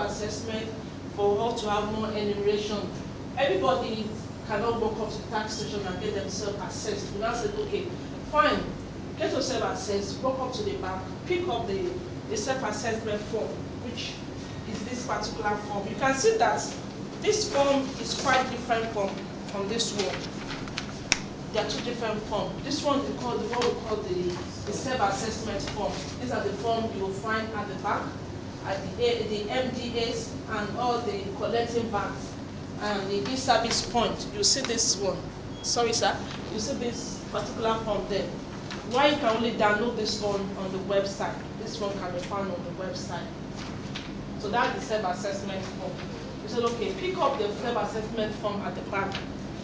self-assessment for us to have more enumeration. Everybody cannot walk up to the tax station and get themselves assessed. We now said, okay, fine, get yourself assessed, walk up to the bank, pick up the self-assessment form, which is this particular form. You can see that this form is quite different from this one. There are two different forms. This one is called what we call the self-assessment form. These are the forms you will find at the back, at the MDAs and all the collecting banks and the e-service point. You see this one. Sorry, sir. You see this particular form there. Why you can only download this one on the website. This one can be found on the website. So that's the self-assessment form. You said, okay, pick up the self-assessment form at the back.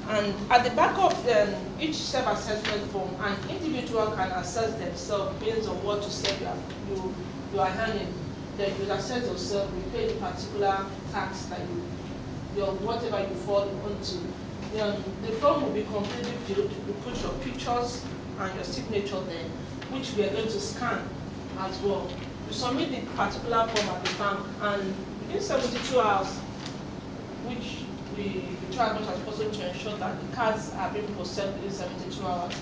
And at the back of each self-assessment form, an individual can assess themselves based on what you said you are earning. Then you assess yourself, you pay the particular tax that whatever you fall into. The form will be completely filled. You put your pictures and your signature there, which we are going to scan as well. You submit the particular form at the bank, and within 72 hours, which we try as much as possible to ensure that the cards are being processed within 72 hours.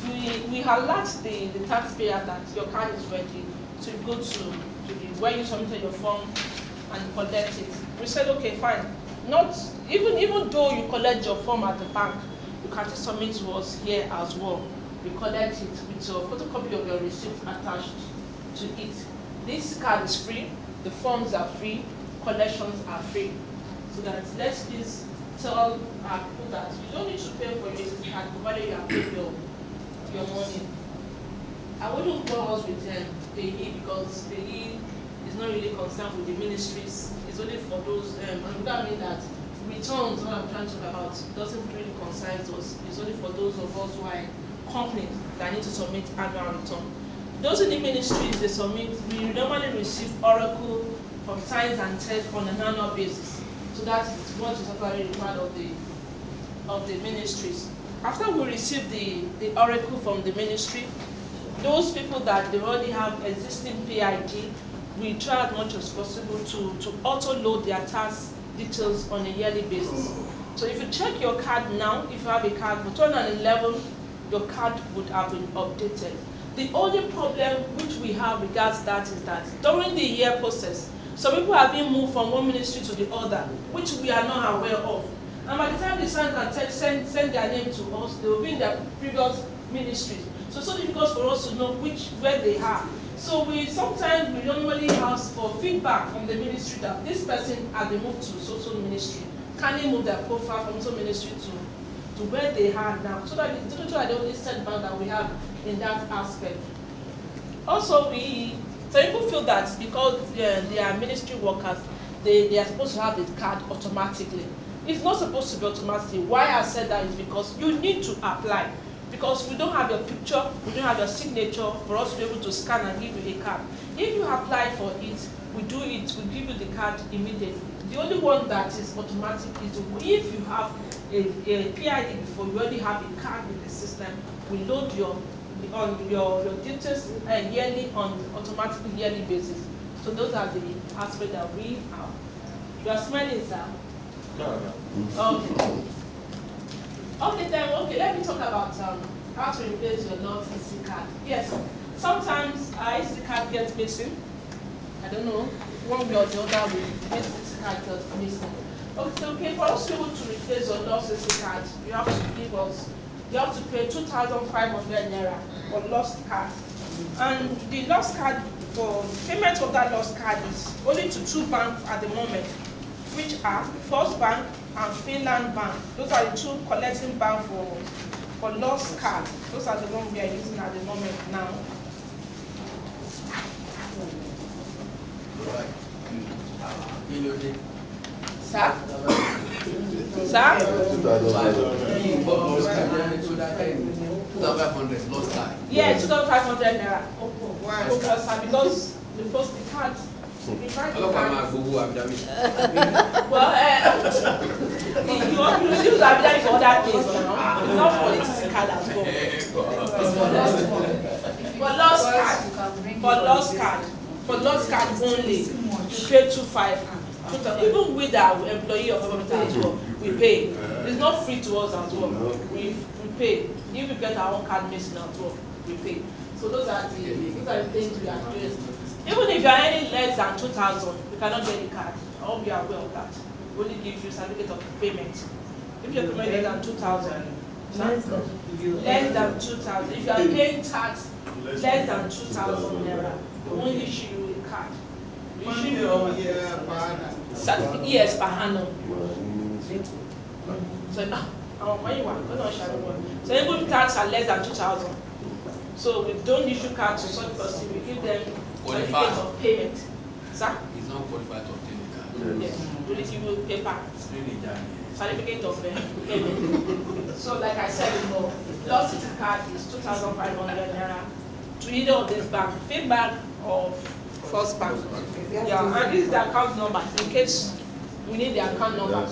We alert the taxpayer that your card is ready, so you go to where you submitted your form and collect it. We said, okay, fine. Not even though you collect your form at the bank, you can just submit to us here as well. We collect it with your photocopy of your receipt attached to it. This card is free, the forms are free, collections are free. So that let's please tell our people that you don't need to pay for your card provided you have paid your money. I wouldn't go us with payee because payee is not really concerned with the ministries. It's only for those, and that means that returns, what I'm trying to talk about, doesn't really concern us. It's only for those of us who are companies that need to submit annual return. Those in the ministries, they submit, we normally receive Oracle from Science and Tech on an annual basis. So that is what is actually required of the ministries. After we receive the Oracle from the ministry, those people that they already have existing PID, we try as much as possible to auto-load their tax details on a yearly basis. So if you check your card now, if you have a card for 2011, your card would have been updated. The only problem which we have regards that is that during the year process, some people have been moved from one ministry to the other, which we are not aware of. And by the time the Science and Tech send their name to us, they will be in their previous ministries. So it's so difficult for us to know where they are. So sometimes we normally ask for feedback from the ministry that this person has been moved to social ministry. Can they move their profile from social ministry to where they are now? So that it's the only setback that we have in that aspect. Also, some people feel that because they are ministry workers, they are supposed to have the card automatically. It's not supposed to be automatically. Why I said that is because you need to apply. Because we don't have your picture, we don't have your signature for us to be able to scan and give you a card. If you apply for it, we give you the card immediately. The only one that is automatic is if you have a PID before, you already have a card in the system, we load your details yearly on automatic yearly basis. So those are the aspects that we have. You are smiling, sir? No. Okay, then, let me talk about how to replace your lost EC card. Yes, sometimes our EC card gets missing. I don't know, one way or the other, this EC card gets missing. Okay, for us to be able to replace your lost EC card, you have to pay 2,500 naira for lost card. And the lost card, for payment of that lost card is only to two banks at the moment, which are First Bank and Finland Bank. Those are the two collecting banks for lost card. Those are the ones we are using at the moment now. Sir? Sir? 2,500 lost card. Yeah, 2,500 naira. Why? Because the card. Well, you use Abidjan for other things now. It's not for the card as well. For lost card only, you pay 2,500. Even with our employee of government as well, we pay. It's not free to us as well. We pay. If we get our own card missing as well, we pay. So those are the things we are doing. Even if you are earning less than 2,000, you cannot get a card. I hope you are aware of that. We only give you certificate of payment. If you're paying less than 2,000, less than 2,000. If you are paying tax less than 2,000 naira, we won't issue you a card. We issue you years per annum. So now, when you are going to share one, so even tax are less than 2,000. So we don't issue cards to such person. We give them certificate of payment. Sir? It's not qualified to obtain a card. Yes. We only give you paper. Certificate of payment. So like I said before, Lost City card is 2,500 naira to either of this bank, Fifth Bank or First Bank. Yeah, and this is the account number in case we need the account number.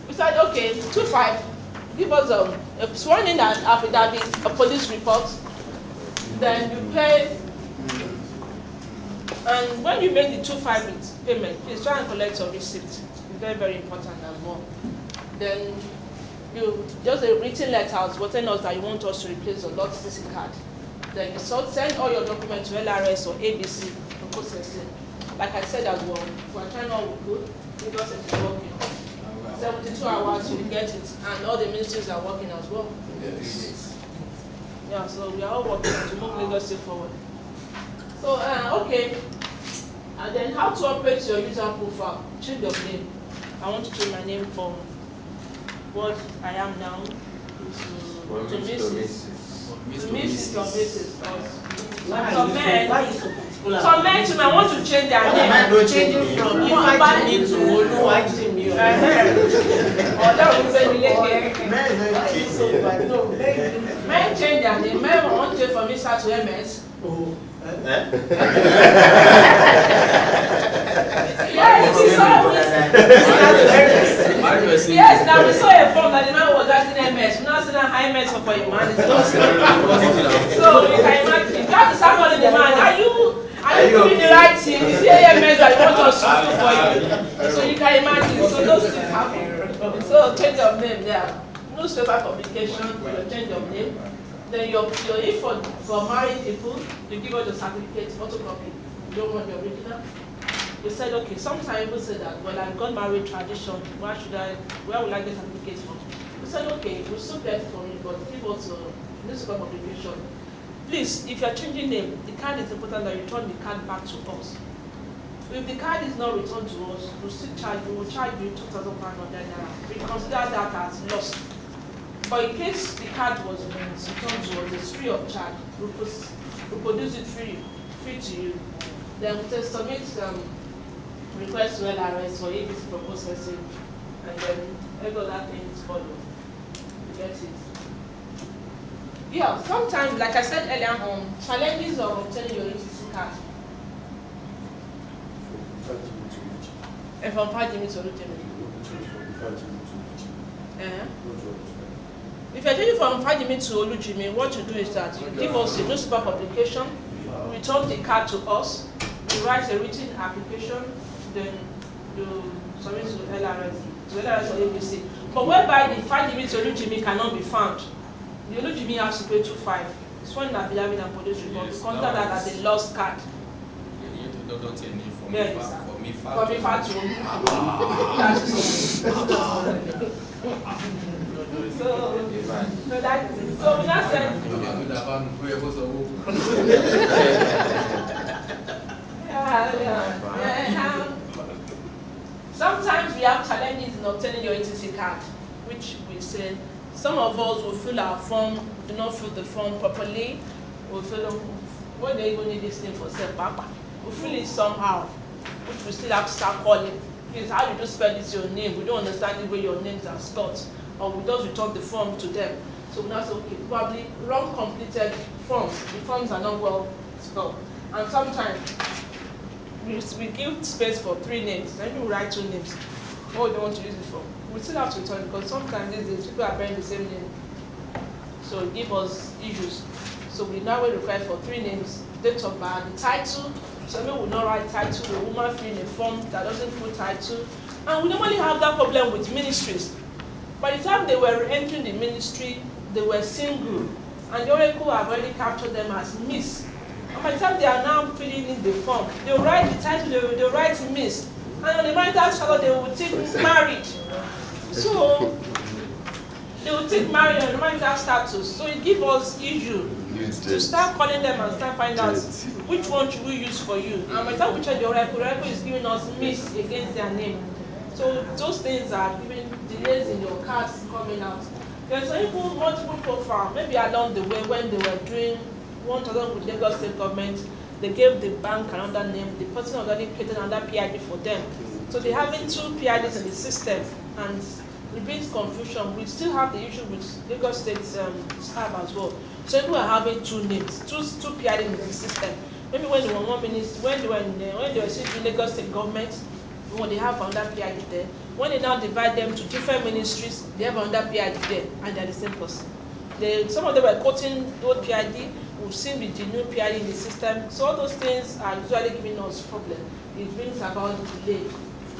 We said, okay, 25, give us a sworn in affidavit, a police report, then you pay. And when you make the 25 payment, please try and collect your receipt. It's very, very important as well. Then you just a written letter telling us that you want us to replace your Lost City card. Then you send all your documents to LRS or ABC for processing. Like I said as well, if we're trying all we could, because it's working. 72 hours you get it, and all the ministries are working as well. Yes. Yeah, so we are all working to move Lagos State forward. So, okay. And then how to operate your user profile? Change your name. I want to change my name from what I am now to Mrs. To Mrs. or Mrs. Some men too, I want to change their name. I don't change it from Ifeanyi to Oluwajimi. Or that would be related. Men change their name. Men want to change from Mr. to MS. Yes, now we saw a form that the man was acting MS. We now see that high MS for humanity. So you can imagine, if you have to start calling the man, are you doing the right thing? Is the AMS that you want us to do for you? So you can imagine, so those things happen. So change of name there. Newspaper publication, you change of name. Then if for married people, you give us the certificate, photocopy. You don't want the original. We said, okay, sometimes people say that, well, I've got married tradition, where will I get certificate from? We said, okay, we'll still get it from you, but give us a newspaper publication. Please, if you're changing name, the card is important that you return the card back to us. If the card is not returned to us, we will charge you 2,500 naira. We consider that as lost. But in case the card was returned to us, it's free of charge. We'll produce it free to you. Then we will submit request to LRS for ABC for processing, and then every other thing is followed. You get it? Yeah, sometimes, like I said earlier on, challenges of obtaining your ETC card. And from 5 minutes to if you're changing from 5 minutes to Olujimi, what you do is that you give us a newspaper publication, return the card to us, you write a written application, then you submit to LRS or ABC. But whereby the 5 minutes Olujimi cannot be found, the Olujimi has to pay 2,500. It's one affidavit and police report. Consider that as a lost card. You need to document your name from from Ifa to So that is it. So we now said. Sometimes we have challenges in obtaining your ETC card, which we say some of us will fill our form, do not fill the form properly. We'll fill when they even need this thing for self-papa. We'll fill it somehow, which we still have to start calling. Please, how you just spell this your name? We don't understand the way your names are spelled, or we just return the form to them. So we now say, okay, probably wrong completed forms. The forms are not well spelled, and sometimes we give space for 3 names. Then you write 2 names. What we don't want to use it for? We still have to return because sometimes these days people are bearing the same name, so it gives us issues. So we now will require for 3 names, date of birth, the title, Some people will not write title, the woman filling a form that doesn't put title. And we normally have that problem with ministries. By the time they were entering the ministry, they were single, and the oracle have already captured them as Miss. And by the time they are now filling in the form, they will write the title, they will write Miss. And on the marital salon, they will take married. So they will take married on the marital status. So it gives us issue to start calling them and start finding out which one should we use for you. And by the time we check the oracle is giving us Miss against their name. So those things are giving delays in your cards coming out. There's even multiple profile, maybe along the way when they were doing 1,000 with Lagos State government, they gave the bank another name, the person already created another PID for them. So they're having two PIDs in the system, and it brings confusion. We still have the issue with Lagos State staff as well. So people are having two names, two PIDs in the system. Maybe when they were one minister, when they were still doing Lagos State government, they have another PID there. When they now divide them to different ministries, they have another PID there, and they're the same person. Some of them were quoting old PID, we've seen with the new PID in the system. So all those things are usually giving us problem. It brings about delay.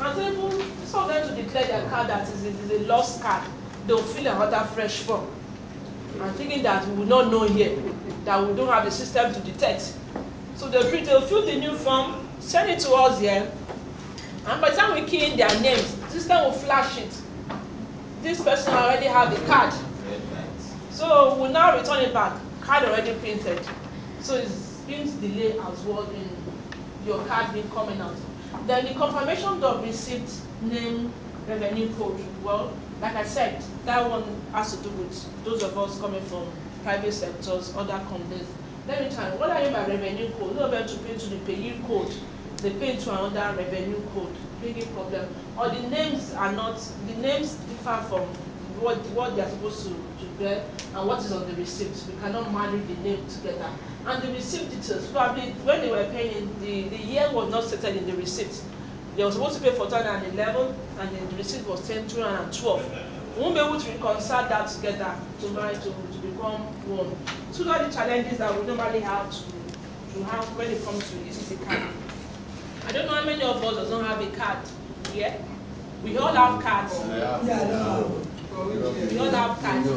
And so people, some of them to declare their card that is a lost card, they'll fill another fresh form. And thinking that we will not know here, that we don't have the system to detect. So they'll fill the new form, send it to us here, and by the time we key in their names, the system will flash it. This person already have the card. So we'll now return it back. Card already printed. So it's been delayed as well in your card being coming out. Then the confirmation of receipt, name, revenue code. Well, like I said, that one has to do with those of us coming from private sectors, other companies. Let me tell you, what I mean by revenue code, not able to pay to the payee code. They pay to another revenue code, big problem. Or the names are not, the names differ from what they are supposed to bear and what is on the receipt. We cannot marry the name together. And the receipt details, probably when they were paying, the year was not stated in the receipt. They were supposed to pay for 2011 and then the receipt was 2012. We won't be able to reconcile that together to become one. So those are the challenges that we normally have to have when it comes to ECC card. I don't know how many of us doesn't have a card here. We all have cards. We all have cards.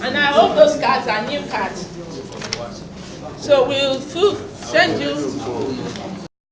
And I hope those cards are new cards. So we'll send you